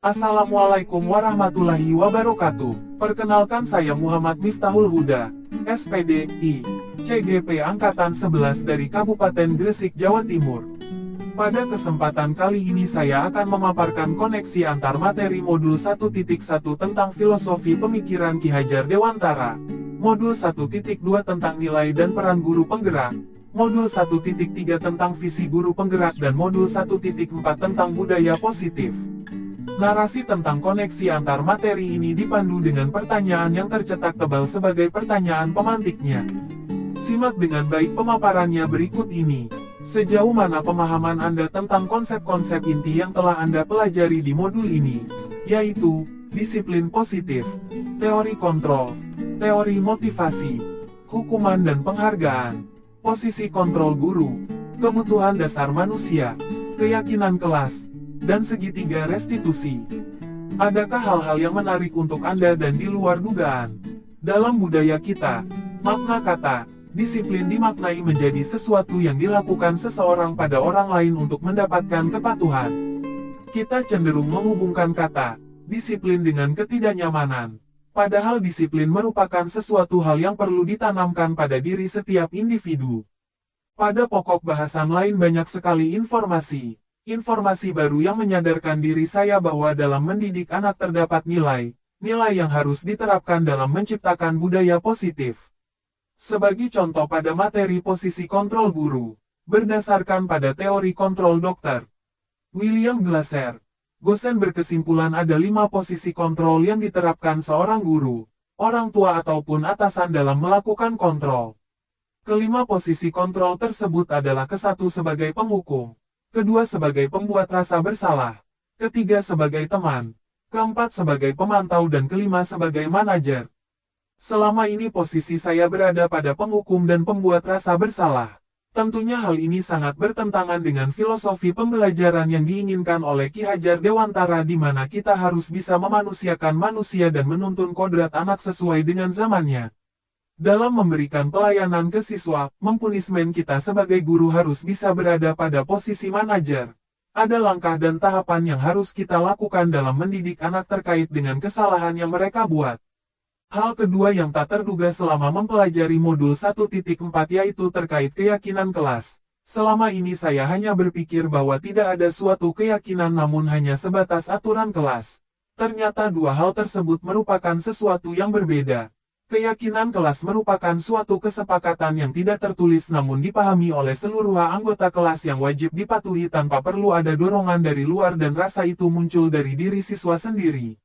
Assalamualaikum warahmatullahi wabarakatuh. Perkenalkan saya Muhammad Miftahul Huda, SPDI, CGP Angkatan 11 dari Kabupaten Gresik, Jawa Timur. Pada kesempatan kali ini saya akan memaparkan koneksi antar materi modul 1.1 tentang filosofi pemikiran Ki Hajar Dewantara, modul 1.2 tentang nilai dan peran guru penggerak, modul 1.3 tentang visi guru penggerak dan modul 1.4 tentang budaya positif. Narasi tentang koneksi antar materi ini dipandu dengan pertanyaan yang tercetak tebal sebagai pertanyaan pemantiknya. Simak dengan baik pemaparannya berikut ini. Sejauh mana pemahaman Anda tentang konsep-konsep inti yang telah Anda pelajari di modul ini, yaitu disiplin positif, teori kontrol, teori motivasi, hukuman dan penghargaan, posisi kontrol guru, kebutuhan dasar manusia, keyakinan kelas, dan segitiga restitusi. Adakah hal-hal yang menarik untuk Anda dan di luar dugaan? Dalam budaya kita, makna kata disiplin dimaknai menjadi sesuatu yang dilakukan seseorang pada orang lain untuk mendapatkan kepatuhan. Kita cenderung menghubungkan kata disiplin dengan ketidaknyamanan. Padahal disiplin merupakan sesuatu hal yang perlu ditanamkan pada diri setiap individu. Pada pokok bahasan lain banyak sekali informasi baru yang menyadarkan diri saya bahwa dalam mendidik anak terdapat nilai yang harus diterapkan dalam menciptakan budaya positif. Sebagai contoh pada materi posisi kontrol guru, berdasarkan pada teori kontrol Dr. William Glasser, Gosen berkesimpulan ada 5 posisi kontrol yang diterapkan seorang guru, orang tua ataupun atasan dalam melakukan kontrol. Kelima posisi kontrol tersebut adalah ke-1 sebagai penghukum, kedua sebagai pembuat rasa bersalah, ketiga sebagai teman, keempat sebagai pemantau dan kelima sebagai manajer. Selama ini posisi saya berada pada penghukum dan pembuat rasa bersalah. Tentunya hal ini sangat bertentangan dengan filosofi pembelajaran yang diinginkan oleh Ki Hajar Dewantara di mana kita harus bisa memanusiakan manusia dan menuntun kodrat anak sesuai dengan zamannya. Dalam memberikan pelayanan ke siswa, mempunismen kita sebagai guru harus bisa berada pada posisi manajer. Ada langkah dan tahapan yang harus kita lakukan dalam mendidik anak terkait dengan kesalahan yang mereka buat. Hal kedua yang tak terduga selama mempelajari modul 1.4 yaitu terkait keyakinan kelas. Selama ini saya hanya berpikir bahwa tidak ada suatu keyakinan namun hanya sebatas aturan kelas. Ternyata dua hal tersebut merupakan sesuatu yang berbeda. Keyakinan kelas merupakan suatu kesepakatan yang tidak tertulis namun dipahami oleh seluruh anggota kelas yang wajib dipatuhi tanpa perlu ada dorongan dari luar dan rasa itu muncul dari diri siswa sendiri.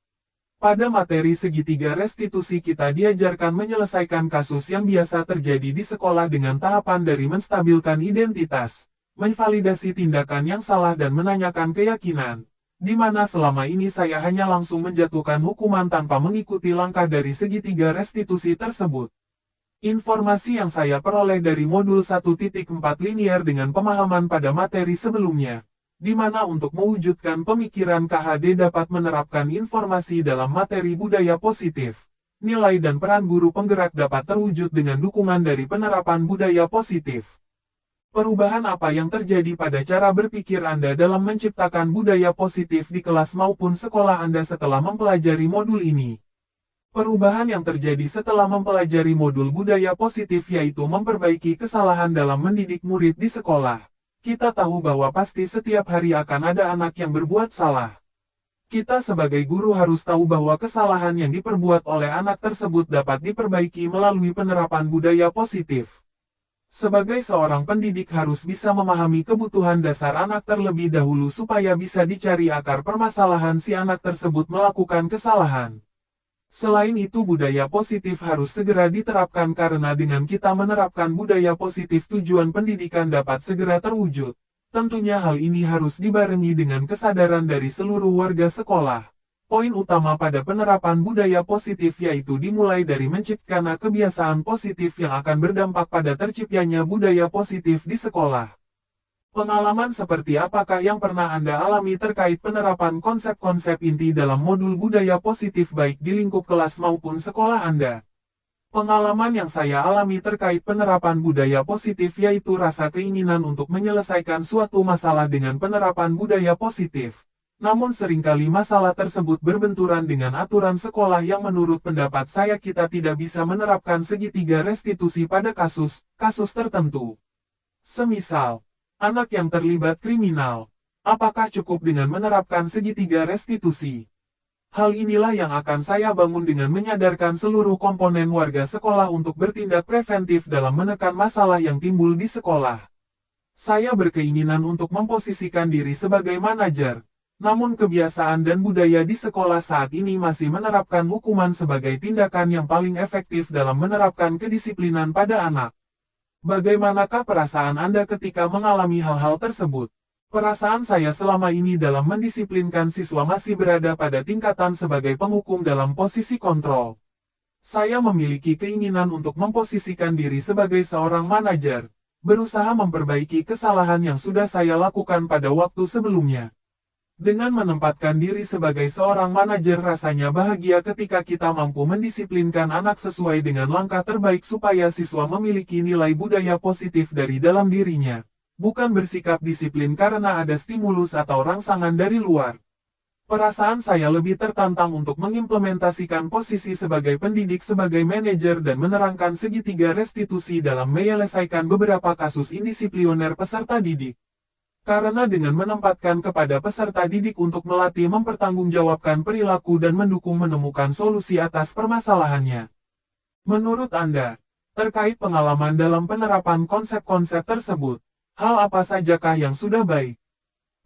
Pada materi segitiga restitusi kita diajarkan menyelesaikan kasus yang biasa terjadi di sekolah dengan tahapan dari menstabilkan identitas, menvalidasi tindakan yang salah dan menanyakan keyakinan. Di mana selama ini saya hanya langsung menjatuhkan hukuman tanpa mengikuti langkah dari segitiga restitusi tersebut. Informasi yang saya peroleh dari modul 1.4 linier dengan pemahaman pada materi sebelumnya, di mana untuk mewujudkan pemikiran KHD dapat menerapkan informasi dalam materi budaya positif. Nilai dan peran guru penggerak dapat terwujud dengan dukungan dari penerapan budaya positif. Perubahan apa yang terjadi pada cara berpikir Anda dalam menciptakan budaya positif di kelas maupun sekolah Anda setelah mempelajari modul ini? Perubahan yang terjadi setelah mempelajari modul budaya positif yaitu memperbaiki kesalahan dalam mendidik murid di sekolah. Kita tahu bahwa pasti setiap hari akan ada anak yang berbuat salah. Kita sebagai guru harus tahu bahwa kesalahan yang diperbuat oleh anak tersebut dapat diperbaiki melalui penerapan budaya positif. Sebagai seorang pendidik harus bisa memahami kebutuhan dasar anak terlebih dahulu supaya bisa dicari akar permasalahan si anak tersebut melakukan kesalahan. Selain itu budaya positif harus segera diterapkan karena dengan kita menerapkan budaya positif tujuan pendidikan dapat segera terwujud. Tentunya hal ini harus dibarengi dengan kesadaran dari seluruh warga sekolah. Poin utama pada penerapan budaya positif yaitu dimulai dari menciptakan kebiasaan positif yang akan berdampak pada terciptanya budaya positif di sekolah. Pengalaman seperti apakah yang pernah Anda alami terkait penerapan konsep-konsep inti dalam modul budaya positif baik di lingkup kelas maupun sekolah Anda? Pengalaman yang saya alami terkait penerapan budaya positif yaitu rasa keinginan untuk menyelesaikan suatu masalah dengan penerapan budaya positif. Namun seringkali masalah tersebut berbenturan dengan aturan sekolah yang menurut pendapat saya kita tidak bisa menerapkan segitiga restitusi pada kasus tertentu. Semisal, anak yang terlibat kriminal, apakah cukup dengan menerapkan segitiga restitusi? Hal inilah yang akan saya bangun dengan menyadarkan seluruh komponen warga sekolah untuk bertindak preventif dalam menekan masalah yang timbul di sekolah. Saya berkeinginan untuk memposisikan diri sebagai manajer. Namun kebiasaan dan budaya di sekolah saat ini masih menerapkan hukuman sebagai tindakan yang paling efektif dalam menerapkan kedisiplinan pada anak. Bagaimanakah perasaan Anda ketika mengalami hal-hal tersebut? Perasaan saya selama ini dalam mendisiplinkan siswa masih berada pada tingkatan sebagai penghukum dalam posisi kontrol. Saya memiliki keinginan untuk memposisikan diri sebagai seorang manajer, berusaha memperbaiki kesalahan yang sudah saya lakukan pada waktu sebelumnya. Dengan menempatkan diri sebagai seorang manajer rasanya bahagia ketika kita mampu mendisiplinkan anak sesuai dengan langkah terbaik supaya siswa memiliki nilai budaya positif dari dalam dirinya. Bukan bersikap disiplin karena ada stimulus atau rangsangan dari luar. Perasaan saya lebih tertantang untuk mengimplementasikan posisi sebagai pendidik sebagai manajer dan menerangkan segitiga restitusi dalam menyelesaikan beberapa kasus indisipliner peserta didik. Karena dengan menempatkan kepada peserta didik untuk melatih mempertanggungjawabkan perilaku dan mendukung menemukan solusi atas permasalahannya. Menurut Anda, terkait pengalaman dalam penerapan konsep-konsep tersebut, hal apa sajakah yang sudah baik?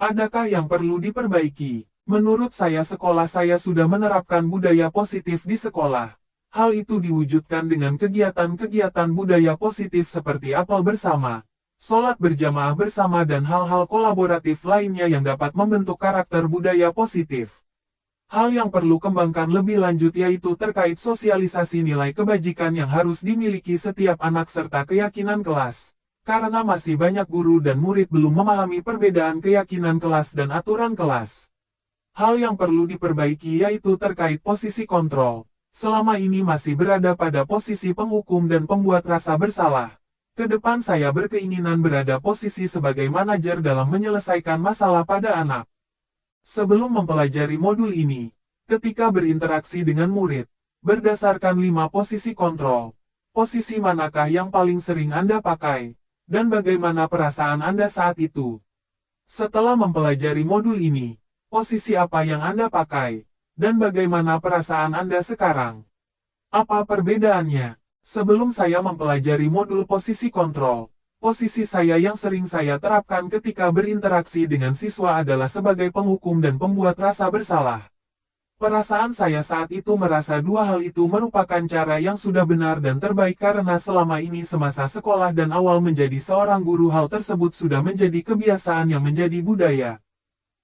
Adakah yang perlu diperbaiki? Menurut saya sekolah saya sudah menerapkan budaya positif di sekolah. Hal itu diwujudkan dengan kegiatan-kegiatan budaya positif seperti apel bersama, sholat berjamaah bersama dan hal-hal kolaboratif lainnya yang dapat membentuk karakter budaya positif. Hal yang perlu kembangkan lebih lanjut yaitu terkait sosialisasi nilai kebajikan yang harus dimiliki setiap anak serta keyakinan kelas. Karena masih banyak guru dan murid belum memahami perbedaan keyakinan kelas dan aturan kelas. Hal yang perlu diperbaiki yaitu terkait posisi kontrol. Selama ini masih berada pada posisi penghukum dan pembuat rasa bersalah. Kedepan saya berkeinginan berada posisi sebagai manajer dalam menyelesaikan masalah pada anak. Sebelum mempelajari modul ini, ketika berinteraksi dengan murid, berdasarkan 5 posisi kontrol, posisi manakah yang paling sering Anda pakai, dan bagaimana perasaan Anda saat itu? Setelah mempelajari modul ini, posisi apa yang Anda pakai, dan bagaimana perasaan Anda sekarang? Apa perbedaannya? Sebelum saya mempelajari modul posisi kontrol, posisi saya yang sering saya terapkan ketika berinteraksi dengan siswa adalah sebagai penghukum dan pembuat rasa bersalah. Perasaan saya saat itu merasa dua hal itu merupakan cara yang sudah benar dan terbaik karena selama ini semasa sekolah dan awal menjadi seorang guru hal tersebut sudah menjadi kebiasaan yang menjadi budaya.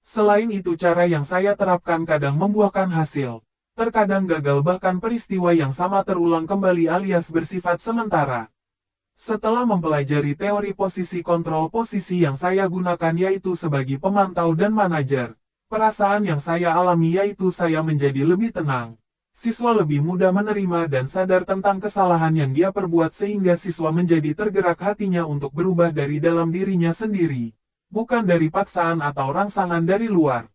Selain itu cara yang saya terapkan kadang membuahkan hasil. Terkadang gagal bahkan peristiwa yang sama terulang kembali alias bersifat sementara. Setelah mempelajari teori posisi kontrol posisi yang saya gunakan yaitu sebagai pemantau dan manajer, perasaan yang saya alami yaitu saya menjadi lebih tenang. Siswa lebih mudah menerima dan sadar tentang kesalahan yang dia perbuat sehingga siswa menjadi tergerak hatinya untuk berubah dari dalam dirinya sendiri, bukan dari paksaan atau rangsangan dari luar.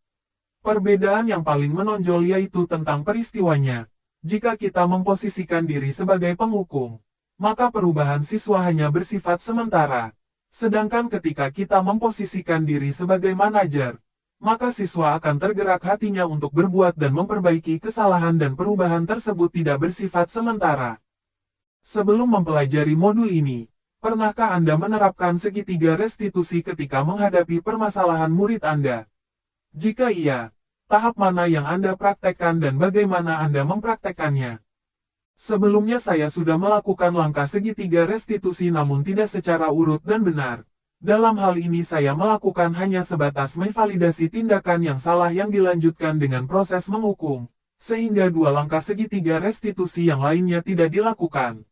Perbedaan yang paling menonjol yaitu tentang peristiwanya. Jika kita memposisikan diri sebagai penghukum, maka perubahan siswa hanya bersifat sementara. Sedangkan ketika kita memposisikan diri sebagai manajer, maka siswa akan tergerak hatinya untuk berbuat dan memperbaiki kesalahan dan perubahan tersebut tidak bersifat sementara. Sebelum mempelajari modul ini, pernahkah Anda menerapkan segitiga restitusi ketika menghadapi permasalahan murid Anda? Jika iya, tahap mana yang Anda praktekkan dan bagaimana Anda mempraktekkannya? Sebelumnya saya sudah melakukan langkah segitiga restitusi namun tidak secara urut dan benar. Dalam hal ini saya melakukan hanya sebatas memvalidasi tindakan yang salah yang dilanjutkan dengan proses menghukum, sehingga 2 langkah segitiga restitusi yang lainnya tidak dilakukan.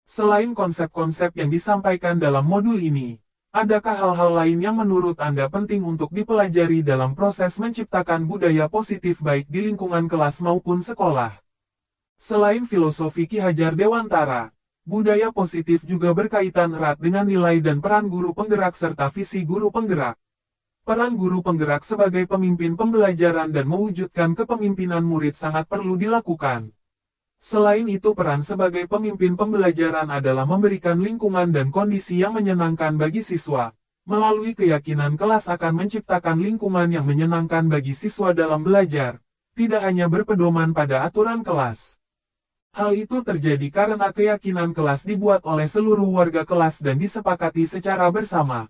Selain konsep-konsep yang disampaikan dalam modul ini, adakah hal-hal lain yang menurut Anda penting untuk dipelajari dalam proses menciptakan budaya positif baik di lingkungan kelas maupun sekolah? Selain filosofi Ki Hajar Dewantara, budaya positif juga berkaitan erat dengan nilai dan peran guru penggerak serta visi guru penggerak. Peran guru penggerak sebagai pemimpin pembelajaran dan mewujudkan kepemimpinan murid sangat perlu dilakukan. Selain itu, peran sebagai pemimpin pembelajaran adalah memberikan lingkungan dan kondisi yang menyenangkan bagi siswa. Melalui keyakinan kelas akan menciptakan lingkungan yang menyenangkan bagi siswa dalam belajar, tidak hanya berpedoman pada aturan kelas. Hal itu terjadi karena keyakinan kelas dibuat oleh seluruh warga kelas dan disepakati secara bersama.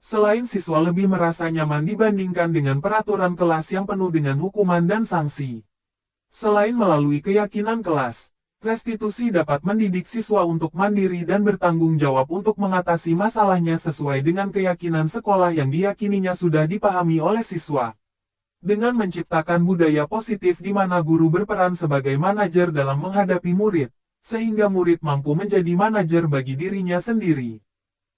Selain siswa lebih merasa nyaman dibandingkan dengan peraturan kelas yang penuh dengan hukuman dan sanksi. Selain melalui keyakinan kelas, restitusi dapat mendidik siswa untuk mandiri dan bertanggung jawab untuk mengatasi masalahnya sesuai dengan keyakinan sekolah yang diyakininya sudah dipahami oleh siswa. Dengan menciptakan budaya positif di mana guru berperan sebagai manajer dalam menghadapi murid, sehingga murid mampu menjadi manajer bagi dirinya sendiri.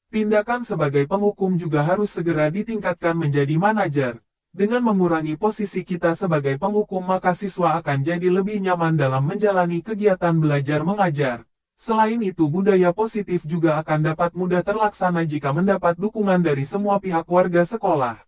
Tindakan sebagai penghukum juga harus segera ditingkatkan menjadi manajer. Dengan mengurangi posisi kita sebagai penghukum, maka siswa akan jadi lebih nyaman dalam menjalani kegiatan belajar mengajar. Selain itu, budaya positif juga akan dapat mudah terlaksana jika mendapat dukungan dari semua pihak warga sekolah.